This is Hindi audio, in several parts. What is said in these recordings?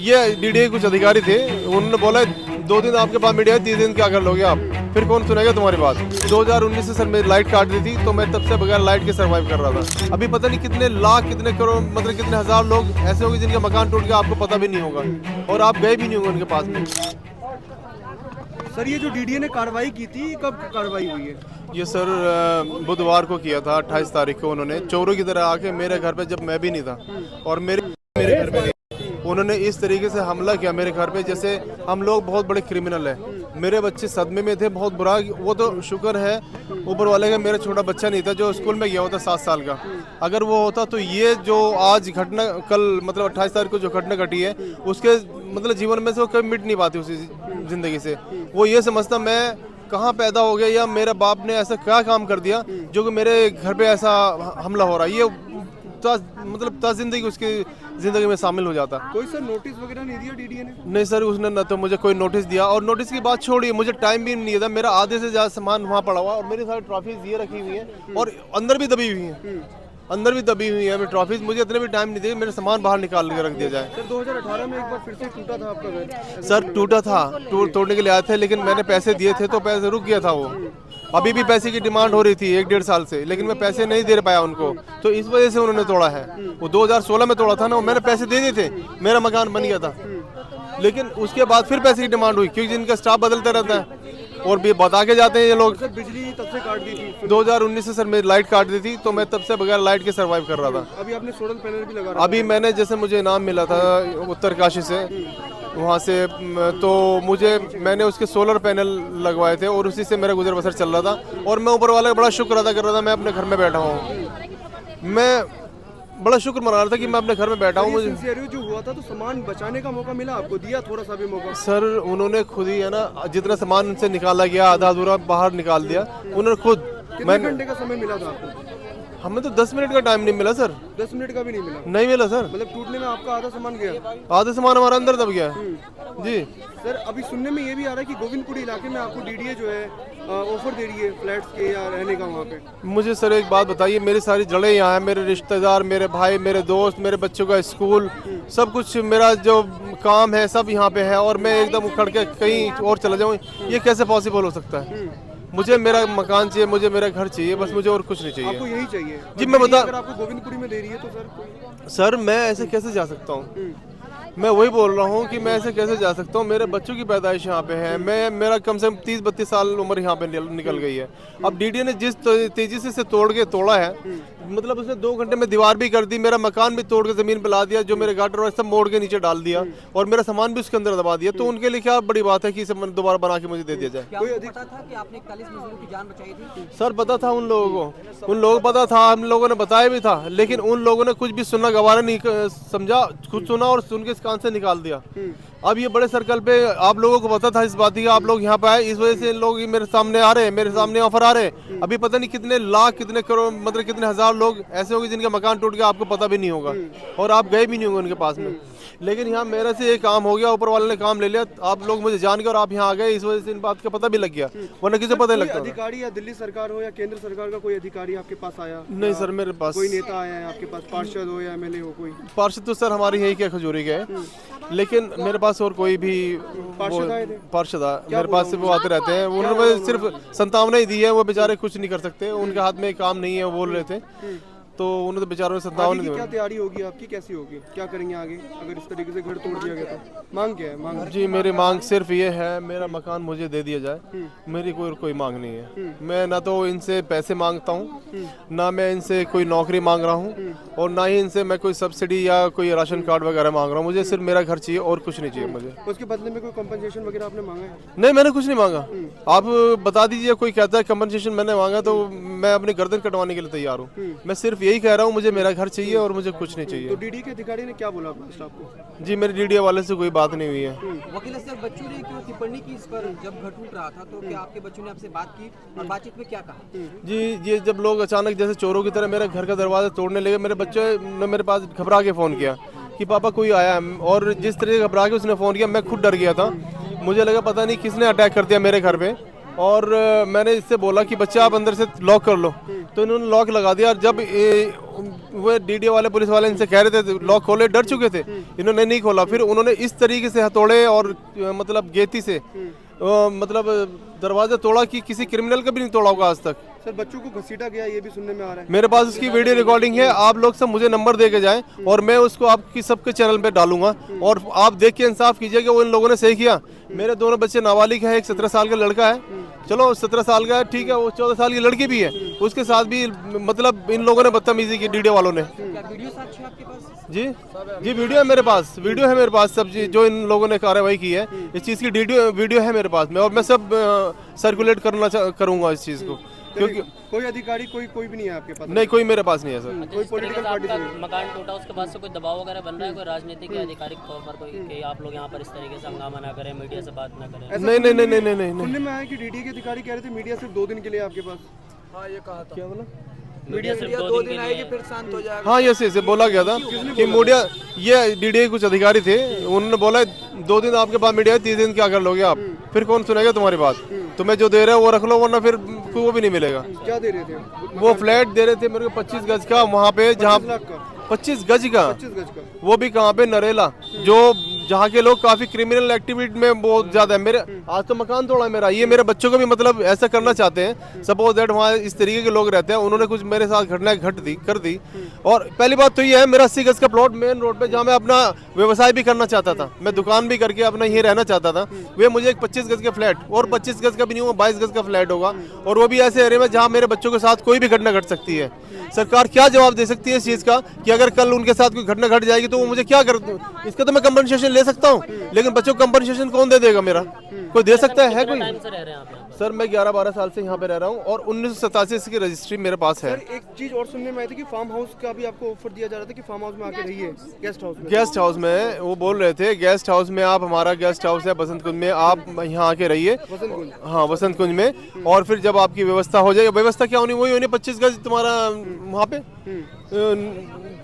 ये डीडीए कुछ अधिकारी थे, उन्होंने बोला 2 दिन आपके पास मीडिया है, 3 दिन क्या कर लोगे आप, फिर कौन सुनेगा तुम्हारी बात। 2019 से सर मेरी लाइट काट दी थी, तो मैं तब से बगैर लाइट के सर्वाइव कर रहा था। अभी पता नहीं कितने लाख, कितने करोड़, मतलब कितने हजार लोग ऐसे होंगे जिनका मकान टूट गया, आपको पता भी नहीं होगा और आप गए भी नहीं होंगे उनके पास में। सर ये जो डीडीए ने कार्रवाई की थी, कब कार्रवाई हुई है? ये सर बुधवार को किया था, 28 तारीख को। उन्होंने चोरों की तरह आके मेरे घर पे, जब मैं भी नहीं था और मेरे घर पे नहीं, उन्होंने इस तरीके से हमला किया मेरे घर पे जैसे हम लोग बहुत बड़े क्रिमिनल हैं। मेरे बच्चे सदमे में थे बहुत बुरा। वो तो शुक्र है ऊपर वाले का, मेरा छोटा बच्चा नहीं था जो स्कूल में गया होता 7 साल का। अगर वो होता तो ये जो आज घटना, कल मतलब 28 तारीख को जो घटना घटी है, उसके मतलब जीवन में से वो कभी मिट नहीं पाती उसी जिंदगी से। वो ये समझता मैं कहाँ पैदा हो गया या मेरे बाप ने ऐसा क्या काम कर दिया जो कि मेरे घर पे ऐसा हमला हो रहा है। ये मतलब जिंदगी उसकी जिंदगी में शामिल हो जाता। कोई सर नोटिस वगैरह नहीं दिया डीडीए ने? नहीं सर, उसने न तो मुझे कोई नोटिस दिया, और नोटिस की बात छोड़िए, मुझे टाइम भी नहीं था। मेरा आधे से ज्यादा सामान वहाँ पड़ा हुआ और मेरी सारी ट्रॉफीज ये रखी हुई हैं और अंदर भी दबी हुई हैं, अंदर भी दबी हुई है मेरी ट्रॉफीज। मुझे इतने भी टाइम नहीं दिया मेरे सामान बाहर निकाल के रख दिया जाए। सर 2018 में एक बार फिर से टूटा था आपका घर? सर टूटा था, तोड़ने के लिए आए थे, लेकिन मैंने पैसे दिए थे तो पैसे रुक गया था। वो अभी भी पैसे की डिमांड हो रही थी 1-1.5 साल से, लेकिन मैं पैसे नहीं दे पाया उनको, तो इस वजह से उन्होंने तोड़ा है। वो 2016 में तोड़ा था ना, मैंने पैसे दे दिए थे, मेरा मकान बन गया था। लेकिन उसके बाद फिर पैसे की डिमांड हुई, क्योंकि जिनका स्टाफ बदलता रहता है और भी बता के जाते हैं ये लोग। सर बिजली तब से काट दी थी? 2019 से सर मेरी लाइट काट दी थी, तो मैं तब से बगैर लाइट के सर्वाइव कर रहा था। अभी आपने सोलर पैनल भी लगा रखा है? अभी मैंने, जैसे मुझे इनाम मिला था उत्तरकाशी से, वहाँ से, तो मैंने उसके सोलर पैनल लगवाए थे और उसी से मेरा गुजर बसर चल रहा था। और मैं ऊपर वाले का बड़ा शुक्र अदा कर रहा था, मैं अपने घर में बैठा हूँ। मैं बड़ा शुक्र मना रहा था कि मैं अपने घर में बैठा हूँ। मुझे सिनेरियो जो हुआ था, तो सामान बचाने का मौका मिला आपको? दिया थोड़ा सा भी मौका? सर उन्होंने खुद ही है ना, जितना सामान उनसे निकाला गया आधा अधूरा बाहर निकाल दिया उन्होंने खुद। कितने घंटे का समय मिला था आपको? हमें तो 10 मिनट का टाइम नहीं मिला सर। 10 मिनट का भी नहीं मिला? नहीं मिला सर। मतलब टूटने में आपका आधा सामान गया? आधा सामान हमारा अंदर दब गया जी। सर अभी सुनने में ये भी आ रहा है कि गोविंदपुरी इलाके में आपको डीडीए जो है ऑफर दे रही है फ्लैट्स के या रहने का वहाँ पे। मुझे सर एक बात बताइए, मेरी सारी जड़ें यहाँ हैं, मेरे रिश्तेदार, मेरे भाई, मेरे दोस्त, मेरे बच्चों का स्कूल, सब कुछ, मेरा जो काम है सब यहाँ पे है, और मैं एकदम उखड़ के कहीं और चला जाऊँ, ये कैसे पॉसिबल हो सकता है? मुझे मेरा मकान चाहिए, मुझे मेरा घर चाहिए, बस मुझे और कुछ नहीं चाहिए। आपको यही चाहिए जी मैं बता, अगर आपको गोविंदपुरी में दे रही है तो सर मैं ऐसे कैसे जा सकता हूँ? मैं वही बोल रहा हूँ कि मैं ऐसे कैसे जा सकता हूँ? मेरे बच्चों की पैदाइश यहाँ पे है, मेरा कम से कम 30-32 साल उम्र यहाँ पे निकल गई है। अब डीडीए ने जिस तेजी से तोड़ा है, मतलब उसने 2 घंटे में दीवार भी कर दी, मेरा मकान भी तोड़ के जमीन पे ला दिया, जो मेरे गाटर और सब मोड़ के नीचे डाल दिया और मेरा सामान भी उसके अंदर दबा दिया। तो उनके लिए क्या बड़ी बात है कि सामान दोबारा बना के मुझे दे दिया जाए? कोई पता था कि आपने 41 मजदूरों की जान बचाई थी? सर पता था उन लोगों को पता था, हम लोगों ने बताया भी था, लेकिन उन लोगों ने कुछ भी सुनना गवारा नहीं समझा, खुद सुना और सुन के इस कान से निकाल दिया। अब ये बड़े सर्कल पे आप लोगों को पता था इस बात की, आप लोग यहाँ पे आए, इस वजह से लोग मेरे सामने आ रहे हैं, मेरे सामने ऑफर आ रहे हैं। अभी पता नहीं कितने लाख, कितने करोड़, मतलब कितने हजार लोग ऐसे होंगे जिनका मकान टूट गया, आपको पता भी नहीं होगा और आप गए भी नहीं होंगे उनके पास में। लेकिन यहाँ मेरे से ये काम हो गया, ऊपर वाले ने काम ले लिया, आप लोग मुझे जान के और आप यहाँ आ गए, इस वजह से इन बात का पता भी लग गया, वरना किसी पता नहीं लगता। अधिकारी या दिल्ली सरकार हो या केंद्र सरकार का कोई अधिकारी आपके पास आया? नहीं सर, मेरे पास कोई नेता आया है आपके पास? पार्षद हो या एमएलए हो कोई? पार्षद तो सर हमारी यही क्या खजूरी गए, लेकिन मेरे पास और कोई भी पार्षद मेरे पास से वो आते रहते हैं। उन्होंने सिर्फ संतावना ही दी है, वो बेचारे कुछ नहीं कर सकते, उनके हाथ में काम नहीं है, वो बोल रहे थे, तो उन्होंने तो बेचारों ने संतावना दी। क्या तैयारी होगी आपकी, कैसी होगी, क्या करेंगे आगे अगर इस तरीके से घर तोड़ दिया गया तो? मांग क्या है? मांग जी मेरी मांग सिर्फ ये है, मेरा मकान मुझे दे दिया जाए, मेरी कोई मांग नहीं है। मैं ना तो इनसे पैसे मांगता हूँ, ना मैं इनसे कोई नौकरी मांग रहा हूँ, और ना ही इनसे मैं कोई सब्सिडी या कोई राशन कार्ड वगैरह मांग रहा हूँ। मुझे सिर्फ मेरा घर चाहिए और कुछ नहीं चाहिए मुझे। उसके बदले में कोई कंपनसेशन वगैरह आपने मांगा है? नहीं, मैंने कुछ नहीं मांगा। आप बता दीजिए, कोई कहता है कंपनसेशन मैंने मांगा, तो मैं अपनी गर्दन कटवाने के लिए तैयार हूँ। मैं सिर्फ यही कह रहा हूँ, मुझे मेरा घर चाहिए और मुझे कुछ नहीं चाहिए। तो डीडीए के अधिकारी ने क्या बोला आपको? जी मेरे डीडीए वाले से कोई बात नहीं हुई है। वकील साहब, बच्चों ने क्यों टिप्पणी की इस पर जब घर टूट रहा था, तो क्या आपके बच्चों ने आपसे बात की और बातचीत में क्या कहा? जी ये जब लोग अचानक जैसे चोरों की तरह मेरे घर का दरवाजा तोड़ने लगे, मेरे बच्चे ने मेरे पास घबरा के फ़ोन किया कि पापा कोई आया है, और जिस तरह से घबरा के उसने फ़ोन किया मैं खुद डर गया था। मुझे लगा पता नहीं किसने अटैक कर दिया मेरे घर पे, और मैंने इससे बोला कि बच्चे आप अंदर से लॉक कर लो, तो इन्होंने लॉक लगा दिया। और जब वो डीडीए वाले पुलिस वाले इनसे कह रहे थे लॉक खोले, डर चुके थे, इन्होंने नहीं खोला। फिर उन्होंने इस तरीके से हथौड़े और मतलब गेती से मतलब दरवाजा तोड़ा कि किसी क्रिमिनल का भी नहीं तोड़ा होगा आज तक। सर बच्चों को घसीटा गया ये भी सुनने में आ रहा है। मेरे पास उसकी वीडियो रिकॉर्डिंग है, आप लोग सब मुझे नंबर दे के जाएं और मैं उसको आपकी सबके चैनल पे डालूंगा और आप देख के इंसाफ कीजिए कि वो इन लोगों ने सही किया। मेरे दोनों बच्चे नाबालिग हैं, एक 17 साल का लड़का है, चलो 17 साल का है ठीक है, वो 14 साल की लड़की भी है, उसके साथ भी मतलब इन लोगों ने बदतमीजी की डीडीए वालों ने। क्या वीडियो साक्ष्य आपके पास? जी जी वीडियो है मेरे पास, वीडियो है मेरे पास सब जी, जो इन लोगों ने कार्रवाई की है इस चीज़ की वीडियो है मेरे पास में, और मैं सब सर्कुलेट करूंगा इस चीज़ को, क्योंकि कोई अधिकारी कोई भी नहीं है आपके पास? नहीं, कोई मेरे पास नहीं है सर। कोई पॉलिटिकल पार्टी से आपका मकान टूटा उसके बाद से कोई दबाव वगैरह बन रहा है, कोई राजनीतिक या आधिकारिक तौर पर कोई कि आप लोग यहाँ पर इस तरीके से हंगामा ना करें, मीडिया से बात ना करें? नहीं नहीं नहीं नहीं नहीं सुनने में आया कि डीडीए के अधिकारी कह रहे थे मीडिया सिर्फ 2 दिन के लिए आपके पास। हाँ ये कहा था। क्या बोला? मीडिया सिर्फ 2 दिन आएगी फिर शांत हो जाएगा। हाँ ये बोला गया था कि मीडिया, ये डीडीए कुछ अधिकारी थे, उन्होंने बोला 2 दिन आपके पास मीडिया है, 3 दिन क्या कर लोगे आप, फिर कौन सुनेगा तुम्हारी बात, तुम्हें जो दे रहे हो वो रख लो, वरना फिर वो भी नहीं मिलेगा। क्या दे रहे थे वो फ्लैट दे रहे थे मेरे को 25 गज का, वहाँ पे जहाँ 25 गज का, 25 गज का, वो भी कहाँ पे, नरेला, जो जहाँ के लोग काफी क्रिमिनल एक्टिविटी में बहुत ज्यादा है। मेरे आज तो मकान तोड़ा है मेरा, ये मेरे बच्चों को भी मतलब ऐसा करना चाहते हैं, सपोज दैट वहाँ इस तरीके के लोग रहते हैं, उन्होंने कुछ मेरे साथ घटना कर दी। और पहली बात तो ये है, मेरा 80 गज का प्लॉट मेन रोड पे, जहाँ मैं अपना व्यवसाय भी करना चाहता था, मैं दुकान भी करके अपना ये रहना चाहता था, वे मुझे एक 25 गज का फ्लैट, और 25 गज का भी नहीं होगा, 22 गज का फ्लैट होगा, और वो भी ऐसे एरिया में जहाँ मेरे बच्चों के साथ कोई भी घटना घट सकती है। सरकार क्या जवाब दे सकती है इस चीज का कि अगर कल उनके साथ कोई घटना घट जाएगी तो वो मुझे क्या कर, इसका तो मैं कंपनसेशन ले सकता हूँ, लेकिन बच्चों को कंपनसेशन कौन दे देगा? मेरा कोई दे सकता है कोई? टाइम से रह रहे हैं आप? सर मैं 11-12 साल से यहाँ पे रह रहा हूँ और 1987 की रजिस्ट्री मेरे पास है। सर एक चीज और सुनने में आई थी कि फार्म हाउस का भी आपको ऑफर दिया जा रहा था कि फार्म हाउस में आके रहिए, गेस्ट हाउस में। गेस्ट हाउस में वो बोल रहे थे, गेस्ट हाउस में आप, हमारा गेस्ट हाउस है बसंत कुंज में, आप यहाँ आके रहिए। वसंत कुंज? हाँ वसंत कुंज में, और फिर जब आपकी व्यवस्था हो जाए, व्यवस्था क्या होनी, वही होनी 25 गज तुम्हारा वहाँ पे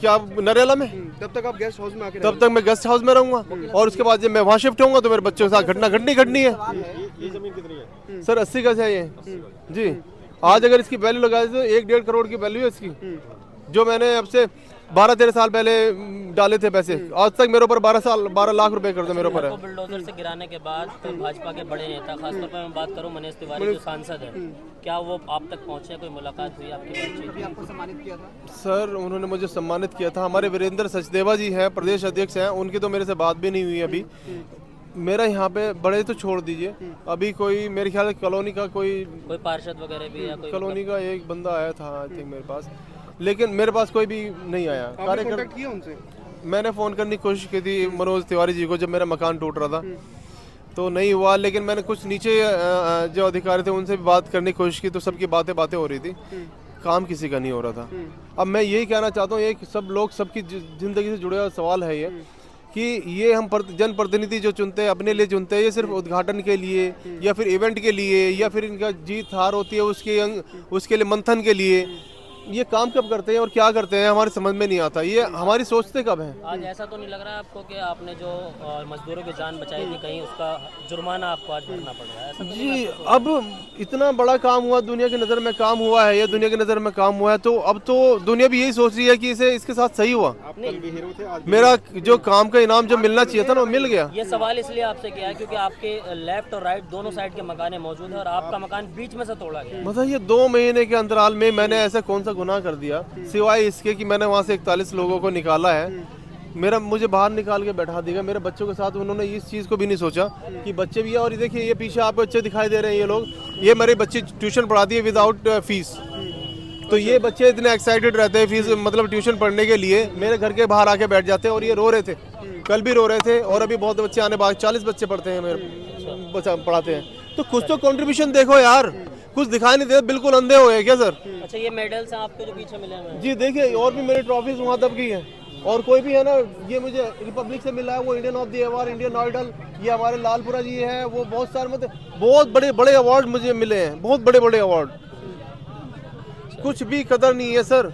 क्या नरेला में, तब तक आप गेस्ट हाउस में आके तब तक मैं गेस्ट हाउस में रहूंगा, और उसके बाद जब मैं वहाँ शिफ्ट होऊंगा तो मेरे बच्चों के साथ घटना घटनी है। ये जमीन कितनी है? सर 80 गज है ये जी। आज अगर इसकी वैल्यू लगा तो 1-1.5 करोड़ की वैल्यू है इसकी, जो मैंने अब से 12-13 साल पहले डाले थे पैसे, आज तक मेरे ऊपर 12 लाख रुपए कर दो मेरे ऊपर है। बुलडोजर से गिराने के बाद तो भाजपा के बड़े नेता, खासतौर पर मैं बात करूं मनीष तिवारी जो सांसद है, क्या वो आप तक पहुंचे, कोई मुलाकात हुई आपकी? अभी आपको सम्मानित किया था? सर उन्होंने मुझे सम्मानित किया था, हमारे वीरेंद्र सचदेवा जी हैं, प्रदेश अध्यक्ष हैं, उनकी तो मेरे से बात भी नहीं हुई अभी। मेरा यहाँ पे बड़े तो छोड़ दीजिए, अभी कोई मेरे ख्याल से कॉलोनी का कोई पार्षद वगैरह भी या कोई कॉलोनी का एक बंदा आया था आई थिंक मेरे पास, लेकिन मेरे पास कोई भी नहीं आया। आपने कांटेक्ट किया उनसे? मैंने फ़ोन करने की कोशिश की थी मनोज तिवारी जी को, जब मेरा मकान टूट रहा था तो नहीं हुआ, लेकिन मैंने कुछ नीचे जो अधिकारी थे उनसे भी बात करने की कोशिश की, तो सबकी बातें हो रही थी, काम किसी का नहीं हो रहा था। अब मैं यही कहना चाहता हूँ, एक सब लोग सबकी ज़िंदगी से जुड़े हुआ सवाल है ये कि ये हम जनप्रतिनिधि जो चुनते हैं अपने लिए चुनते हैं, ये सिर्फ उद्घाटन के लिए या फिर इवेंट के लिए या फिर इनका जीत हार होती है उसके लिए मंथन के लिए, ये काम कब करते हैं और क्या करते हैं हमारे समझ में नहीं आता, ये हमारी सोचते कब हैं। आज ऐसा तो नहीं लग रहा है आपको कि आपने जो मजदूरों की जान बचाई थी, कहीं उसका जुर्माना आपको आज भरना पड़ रहा है? ऐसा तो जी अब इतना बड़ा काम हुआ, दुनिया की नज़र में काम हुआ है, ये दुनिया की नज़र में काम हुआ है, तो अब तो दुनिया भी यही सोच रही है कि इसके साथ सही हुआ। मेरा जो काम का इनाम जो मिलना चाहिए था ना वो मिल गया। ये सवाल इसलिए आपसे किया है क्योंकि आपके लेफ्ट और राइट दोनों साइड के मकान मौजूद है और आपका मकान बीच में से तोड़ा गया। मतलब ये 2 महीने के अंतराल में मैंने ऐसा कौन सा गुनाह कर दिया सिवाय इसके कि मैंने वहाँ से 41 लोगों को निकाला है, मुझे बाहर निकाल के बैठा दिया। मेरे बच्चों के साथ उन्होंने इस चीज़ को भी नहीं सोचा कि बच्चे भी है, और ये देखिए ये पीछे आपको बच्चे दिखाई दे रहे हैं, ये लोग, ये मेरे बच्चे ट्यूशन पढ़ाती है विदाउट फीस, तो ये बच्चे इतने एक्साइटेड रहते हैं फीस मतलब ट्यूशन पढ़ने के लिए, मेरे घर के बाहर आके बैठ जाते हैं, और ये रो रहे थे, कल भी रो रहे थे, और अभी बहुत बच्चे आने बाद 40 बच्चे पढ़ते हैं मेरे बच्चा पढ़ाते हैं, तो कुछ तो कंट्रीब्यूशन देखो यार, कुछ दिखाई नहीं देता, बिल्कुल अंधे हो गए क्या सर? अच्छा ये मेडल्स हैं आपके जो पीछे मिले हैं? जी देखिए, और भी मेरी ट्रॉफीज वहाँ तब की है, और कोई भी है ना, ये मुझे रिपब्लिक से मिला है, वो Indian of the award, Indian Idol, ये हमारे लालपुरा जी है, वो बहुत सारे मतलब बहुत बड़े बड़े अवार्ड मुझे मिले हैं, बहुत बड़े बड़े अवार्ड, कुछ भी कदर नहीं है सर।